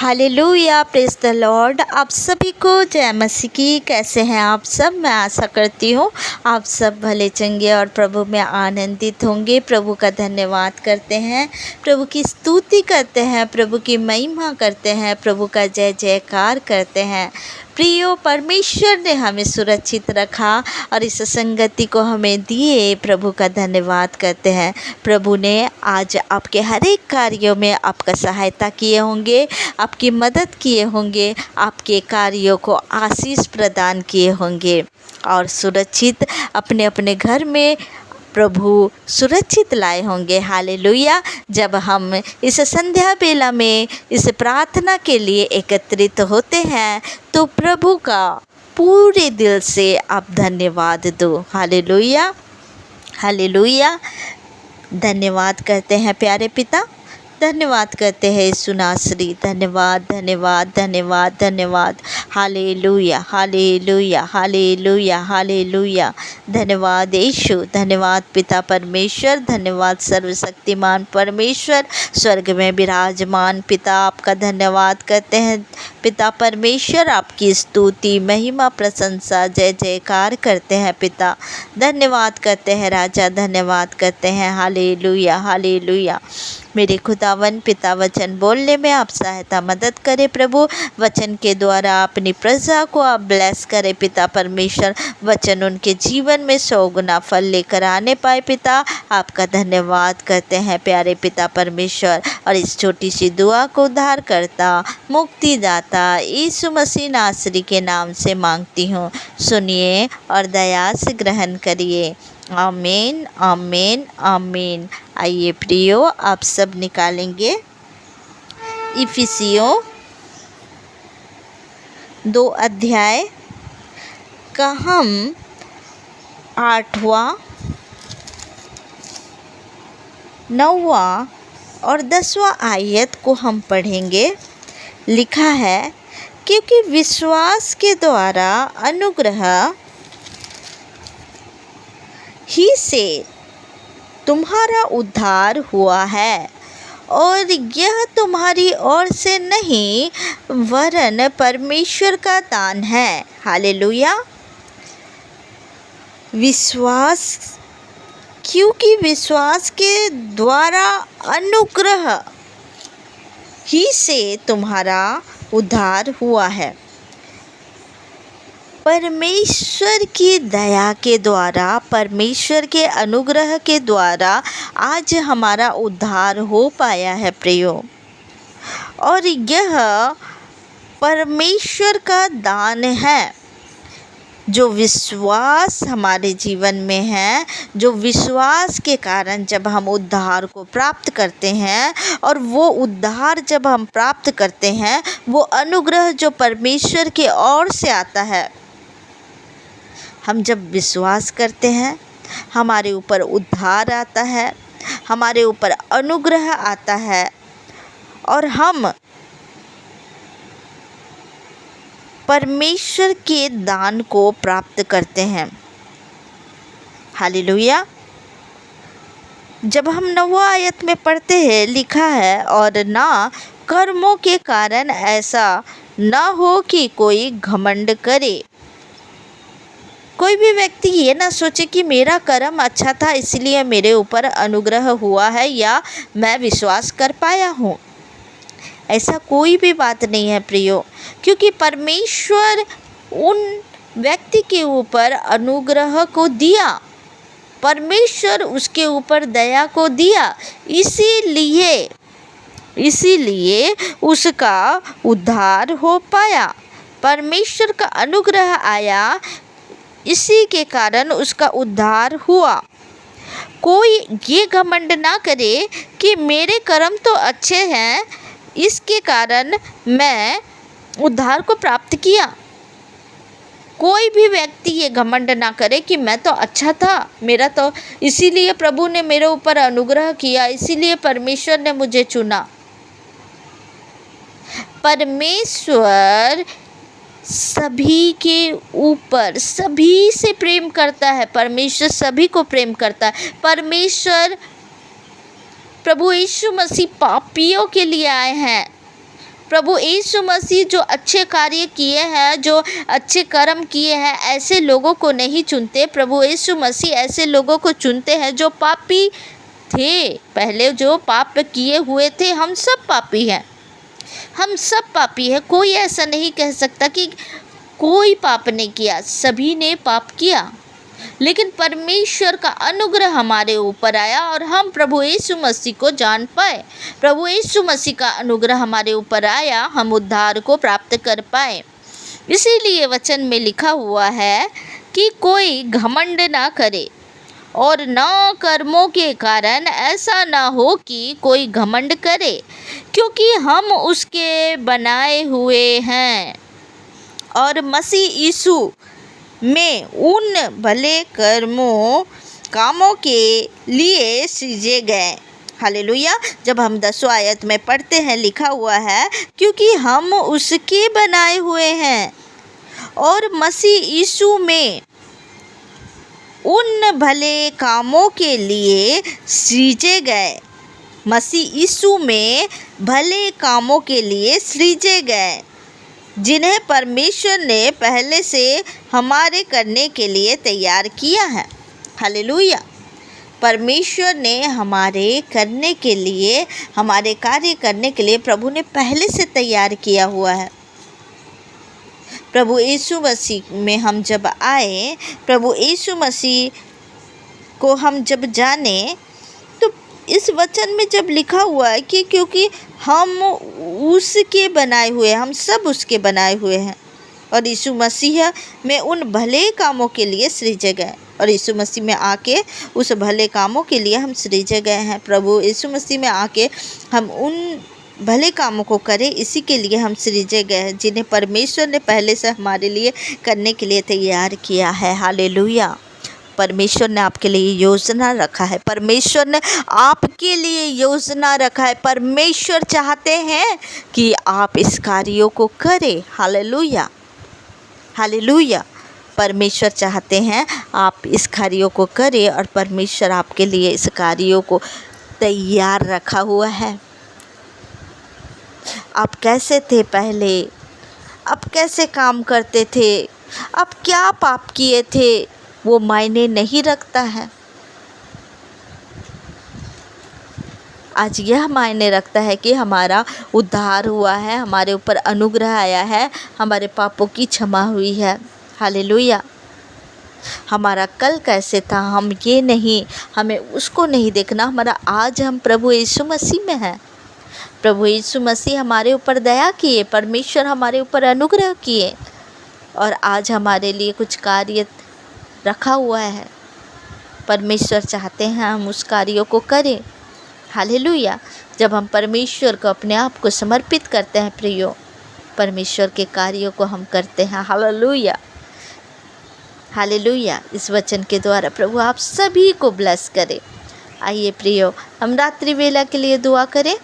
Hallelujah, praise the Lord. आप सभी को जय मसीह की। कैसे हैं आप सब? मैं आशा करती हूँ आप सब भले चंगे और प्रभु में आनंदित होंगे। प्रभु का धन्यवाद करते हैं, प्रभु की स्तुति करते हैं, प्रभु की महिमा करते हैं, प्रभु का जय जयकार करते हैं। प्रियो, परमेश्वर ने हमें सुरक्षित रखा और इस संगति को हमें दिए, प्रभु का धन्यवाद करते हैं। प्रभु ने आज आपके हर एक कार्यों में आपका सहायता किए होंगे, आपकी मदद किए होंगे, आपके कार्यों को आशीष प्रदान किए होंगे और सुरक्षित अपने अपने घर में प्रभु सुरक्षित लाए होंगे। हालेलुया। जब हम इस संध्या बेला में इस प्रार्थना के लिए एकत्रित होते हैं तो प्रभु का पूरे दिल से आप धन्यवाद दो। Hallelujah, hallelujah. धन्यवाद करते हैं प्यारे पिता, धन्यवाद करते हैं यीशु नासरी। धन्यवाद, धन्यवाद, धन्यवाद, धन्यवाद। Hallelujah, hallelujah, hallelujah, hallelujah. धन्यवाद यीशु, धन्यवाद पिता परमेश्वर, धन्यवाद सर्वशक्तिमान परमेश्वर, स्वर्ग में विराजमान पिता, आपका धन्यवाद करते हैं पिता परमेश्वर। आपकी स्तुति, महिमा, प्रशंसा, जय जयकार करते हैं पिता। धन्यवाद करते हैं राजा, धन्यवाद करते हैं। Hallelujah, hallelujah. मेरे खुदावन पिता, वचन बोलने में आप सहायता मदद करें प्रभु। वचन के द्वारा अपनी प्रजा को आप ब्लेस करें पिता परमेश्वर। वचन उनके जीवन में 100 गुना फल लेकर आने पाए पिता। आपका धन्यवाद करते हैं प्यारे पिता परमेश्वर। और इस छोटी सी दुआ को उद्धार करता, मुक्तिदाता यीशु मसीह नासरी के नाम से मांगती हूँ। सुनिए और दया से ग्रहण करिए। आमीन, आमीन, आमीन। आइए प्रियो, आप सब निकालेंगे इफिसियों 2 अध्याय का हम 8वां, 9वां और 10वां आयत को हम पढ़ेंगे। लिखा है, क्योंकि विश्वास के द्वारा अनुग्रह ही से तुम्हारा उद्धार हुआ है, और यह तुम्हारी ओर से नहीं वरन परमेश्वर का दान है। हालेलुया। विश्वास, क्योंकि विश्वास के द्वारा अनुग्रह ही से तुम्हारा उद्धार हुआ है। परमेश्वर की दया के द्वारा, परमेश्वर के अनुग्रह के द्वारा आज हमारा उद्धार हो पाया है प्रियो। और यह परमेश्वर का दान है। जो विश्वास हमारे जीवन में है, जो विश्वास के कारण जब हम उद्धार को प्राप्त करते हैं, और वो उद्धार जब हम प्राप्त करते हैं, वो अनुग्रह जो परमेश्वर की ओर से आता है, हम जब विश्वास करते हैं हमारे ऊपर उद्धार आता है, हमारे ऊपर अनुग्रह आता है और हम परमेश्वर के दान को प्राप्त करते हैं। हालेलुया। जब हम 9वां आयत में पढ़ते हैं, लिखा है, और ना कर्मों के कारण ऐसा ना हो कि कोई घमंड करे। कोई भी व्यक्ति ये ना सोचे कि मेरा कर्म अच्छा था इसलिए मेरे ऊपर अनुग्रह हुआ है या मैं विश्वास कर पाया हूँ। ऐसा कोई भी बात नहीं है प्रियो, क्योंकि परमेश्वर उन व्यक्ति के ऊपर अनुग्रह को दिया, परमेश्वर उसके ऊपर दया को दिया, इसीलिए उसका उद्धार हो पाया। परमेश्वर का अनुग्रह आया, इसी के कारण उसका उद्धार हुआ। कोई ये घमंड ना करे कि मेरे कर्म तो अच्छे हैं, इसके कारण मैं उद्धार को प्राप्त किया। कोई भी व्यक्ति ये घमंड ना करे कि मैं तो अच्छा था, मेरा तो इसीलिए प्रभु ने मेरे ऊपर अनुग्रह किया, इसीलिए परमेश्वर ने मुझे चुना। परमेश्वर सभी के ऊपर, सभी से प्रेम करता है। परमेश्वर सभी को प्रेम करता है। परमेश्वर प्रभु यीशु मसीह पापियों के लिए आए हैं, प्रभु यीशु मसीह जो अच्छे कार्य किए हैं, जो अच्छे कर्म किए हैं, ऐसे लोगों को नहीं चुनते। प्रभु यीशु मसीह ऐसे लोगों को चुनते हैं जो पापी थे, पहले जो पाप किए हुए थे। हम सब पापी हैं, हम सब पापी हैं। कोई ऐसा नहीं कह सकता कि कोई पाप नहीं किया, सभी ने पाप किया। लेकिन परमेश्वर का अनुग्रह हमारे ऊपर आया और हम प्रभु यीशु मसीह को जान पाए। प्रभु यीशु मसीह का अनुग्रह हमारे ऊपर आया, हम उद्धार को प्राप्त कर पाए। इसीलिए वचन में लिखा हुआ है कि कोई घमंड ना करे और न कर्मों के कारण ऐसा ना हो कि कोई घमंड करे, क्योंकि हम उसके बनाए हुए हैं और मसीह यीशु में उन भले कामों के लिए सृजे गए। हालेलुया। जब हम 10वां आयत में पढ़ते हैं, लिखा हुआ है क्योंकि हम उसके बनाए हुए हैं और मसीह यीशु में उन भले कामों के लिए सृजे गए। मसीह यीशु में भले कामों के लिए सृजे गए, जिन्हें परमेश्वर ने पहले से हमारे करने के लिए तैयार किया है। हालेलुया। परमेश्वर ने हमारे करने के लिए, हमारे कार्य करने के लिए प्रभु ने पहले से तैयार किया हुआ है। प्रभु यीशु मसीह में हम जब आए, प्रभु यीशु मसीह को हम जब जाने, तो इस वचन में जब लिखा हुआ है कि क्योंकि हम उसके बनाए हुए, हम सब उसके बनाए हुए हैं और यीशु मसीह में उन भले कामों के लिए सृजे गए, और यीशु मसीह में आके उस भले कामों के लिए हम सृजे गए हैं। प्रभु यीशु मसीह में आके हम उन भले कामों को करें, इसी के लिए हम सृजे गए हैं, जिन्हें परमेश्वर ने पहले से हमारे लिए करने के लिए तैयार किया है। हालेलुया। परमेश्वर ने आपके लिए योजना रखा है, परमेश्वर ने आपके लिए योजना रखा है। परमेश्वर चाहते हैं कि आप इस कार्यों को करें। Hallelujah, hallelujah. परमेश्वर चाहते हैं आप इस कार्यों को करें और परमेश्वर आपके लिए इस कार्यों को तैयार रखा हुआ है। आप कैसे थे पहले, आप कैसे काम करते थे, आप क्या पाप किए थे, वो मायने नहीं रखता है। आज यह मायने रखता है कि हमारा उद्धार हुआ है, हमारे ऊपर अनुग्रह आया है, हमारे पापों की क्षमा हुई है। हालेलुया। हमारा कल कैसे था, हमें उसको नहीं देखना। हमारा आज, हम प्रभु यीशु मसीह में हैं। प्रभु यीशु मसीह हमारे ऊपर दया किए, परमेश्वर हमारे ऊपर अनुग्रह किए और आज हमारे लिए कुछ कार्य रखा हुआ है। परमेश्वर चाहते हैं हम उस कार्यों को करें। हालेलुया। जब हम परमेश्वर को अपने आप को समर्पित करते हैं प्रियो, परमेश्वर के कार्यों को हम करते हैं। Hallelujah, hallelujah. इस वचन के द्वारा प्रभु आप सभी को ब्लेस करे। आइए प्रियो, हम रात्रि वेला के लिए दुआ करें।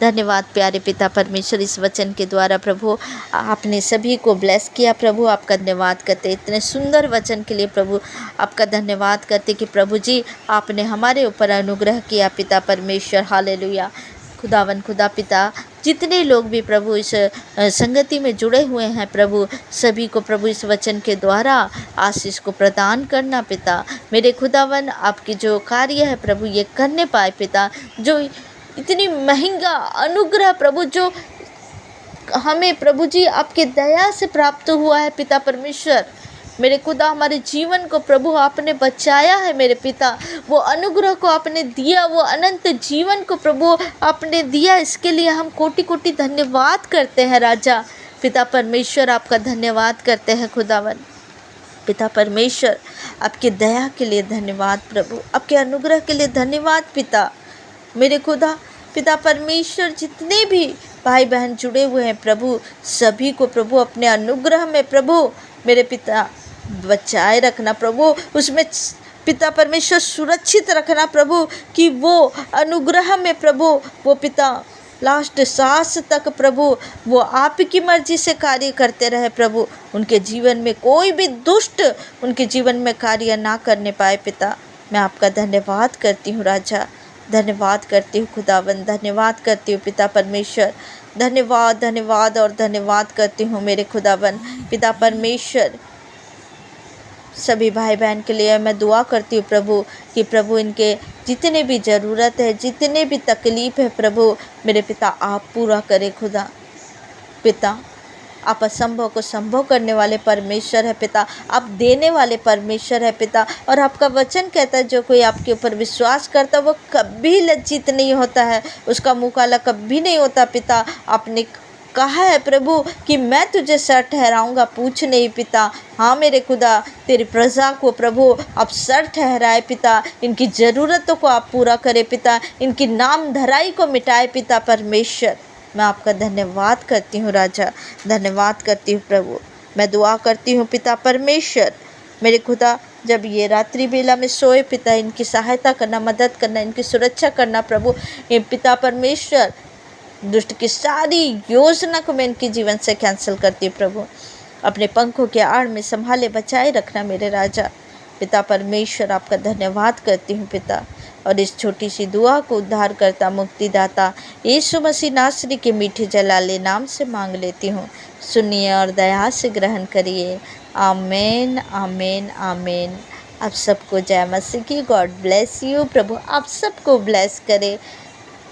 धन्यवाद प्यारे पिता परमेश्वर, इस वचन के द्वारा प्रभु आपने सभी को ब्लेस किया। प्रभु आपका धन्यवाद करते, इतने सुंदर वचन के लिए प्रभु आपका धन्यवाद करते कि प्रभु जी आपने हमारे ऊपर अनुग्रह किया पिता परमेश्वर। हालेलुया। खुदावन खुदा पिता, जितने लोग भी प्रभु इस संगति में जुड़े हुए हैं प्रभु, सभी को प्रभु इस वचन के द्वारा आशीष को प्रदान करना पिता। मेरे खुदावन आपकी जो कार्य है प्रभु ये करने पाए पिता, जो इतनी महंगा अनुग्रह प्रभु जो हमें प्रभु जी आपके दया से प्राप्त हुआ है पिता परमेश्वर। मेरे खुदा हमारे जीवन को प्रभु आपने बचाया है मेरे पिता, वो अनुग्रह को आपने दिया, वो अनंत जीवन को प्रभु आपने दिया, इसके लिए हम कोटि कोटि धन्यवाद करते हैं राजा। पिता परमेश्वर आपका धन्यवाद करते हैं खुदावन। पिता परमेश्वर आपकी दया के लिए धन्यवाद प्रभु, आपके अनुग्रह के लिए धन्यवाद पिता। मेरे खुदा पिता परमेश्वर, जितने भी भाई बहन जुड़े हुए हैं प्रभु, सभी को प्रभु अपने अनुग्रह में प्रभु मेरे पिता बचाए रखना प्रभु, उसमें पिता परमेश्वर सुरक्षित रखना प्रभु, कि वो अनुग्रह में प्रभु वो पिता लास्ट सांस तक प्रभु वो आपकी मर्जी से कार्य करते रहे प्रभु। उनके जीवन में कोई भी दुष्ट उनके जीवन में कार्य ना करने पाए पिता। मैं आपका धन्यवाद करती हूँ राजा। धन्यवाद करती हूँ खुदावंद, धन्यवाद करती हूँ पिता परमेश्वर, धन्यवाद धन्यवाद और धन्यवाद करती हूँ मेरे खुदावंद पिता परमेश्वर। सभी भाई बहन के लिए मैं दुआ करती हूँ प्रभु कि प्रभु इनके जितने भी ज़रूरत है, जितने भी तकलीफ़ है प्रभु मेरे पिता आप पूरा करें खुदा। पिता आप असंभव को संभव करने वाले परमेश्वर है पिता, आप देने वाले परमेश्वर है पिता। और आपका वचन कहता है जो कोई आपके ऊपर विश्वास करता है वो कभी लज्जित नहीं होता है, उसका मुँह काला कभी नहीं होता पिता। आपने कहा है प्रभु कि मैं तुझे सर ठहराऊंगा, पूछ नहीं पिता। हाँ मेरे खुदा, तेरी प्रजा को प्रभु आप सर ठहराए पिता, इनकी ज़रूरतों को आप पूरा करे पिता, इनकी नाम धराई को मिटाए पिता परमेश्वर। मैं आपका धन्यवाद करती हूँ राजा, धन्यवाद करती हूँ प्रभु। मैं दुआ करती हूँ पिता परमेश्वर मेरे खुदा, जब ये रात्रि बेला में सोए पिता, इनकी सहायता करना, मदद करना, इनकी सुरक्षा करना प्रभु। ये पिता परमेश्वर दुष्ट की सारी योजना को मैं इनके जीवन से कैंसिल करती हूँ प्रभु। अपने पंखों के आड़ में संभाले बचाए रखना मेरे राजा पिता परमेश्वर। आपका धन्यवाद करती हूँ पिता। और इस छोटी सी दुआ को उद्धार करता मुक्तिदाता यीशु मसीह नासरी के मीठे जलाले नाम से मांग लेती हूँ। सुनिए और दया से ग्रहण करिए। आमीन आमीन आमीन। आप सबको जय मसीह की। God bless you. प्रभु आप सबको ब्लेस करे।